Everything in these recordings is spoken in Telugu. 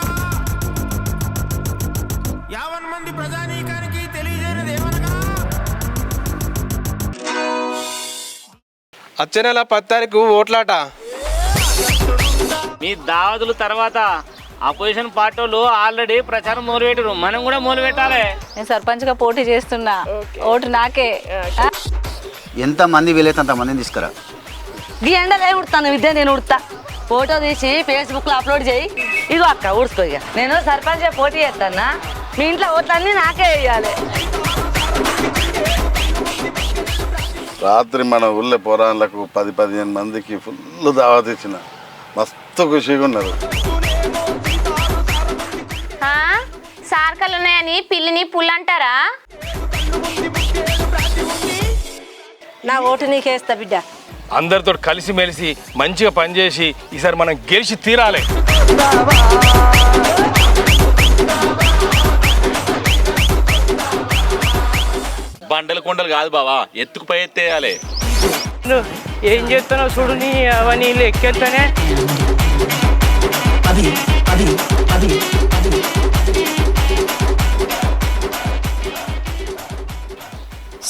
ఏమనగా 50 మంది ప్రజానీకానికి తెలియజేయనిది ఏమనగా వచ్చే నెల 10 తారీఖు ఓట్లాట. మీ దావతుల తర్వాత అపోజిషన్ పార్టీ వాళ్ళు ఆల్రెడీ ప్రచారం మొదలుపెట్టారు, మనం కూడా మొదలు పెట్టాలి. నేను సర్పంచ్గా పోటీ చేస్తున్నా, ఓటు నాకే. ఎంత మంది వీలైతే అంత మందిని తీసుకురా. ఈ ఎండలే ఉడతాను విద్య, నేను ఉడతా. ఫోటో తీసి ఫేస్బుక్లో అప్లోడ్ చేయి. ఇగో అక్క ఊడ్చుకో. ఇక నేను సర్పంచ్ పోటీ చేస్తానా, మీ ఇంట్లో ఓట్లన్నీ నాకే వేయాలి. రాత్రి మన ఊళ్ళో పోరాళ్ళకు 10-15 మందికి ఫుల్ దావత్ ఇచ్చిన, మస్తు ఖుషిగా ఉన్నారు. సార్కలు ఉన్నాయని పిల్లిని పుల్లంటారా? నా ఓటు నీకేస్తా బిడ్డ. అందరితో కలిసి మెలిసి మంచిగా పనిచేసి ఈసారి మనం గెలిచి తీరాలి. బండలు కొండలు కాదు బావా, ఎత్తుకు పై ఎత్తేయాలి. ఏం చేస్తున్నావు చూడు, నీ అవన్నీ ఎక్కేస్తానే.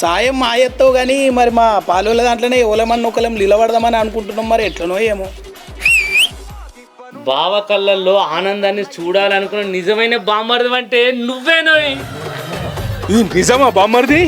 సాయం మా ఎత్తావు కానీ మరి మా పాలోళ్ళ దాంట్లోనే ఓలమని ఒకలం నిలబడదామని అనుకుంటున్నాం, మరి ఎట్లనో ఏమో. బావ కళ్ళల్లో ఆనందాన్ని చూడాలనుకున్న నిజమైన బామ్మర్ది అంటే నువ్వేనోయ్. ఇది నిజమా బామ్మర్ది?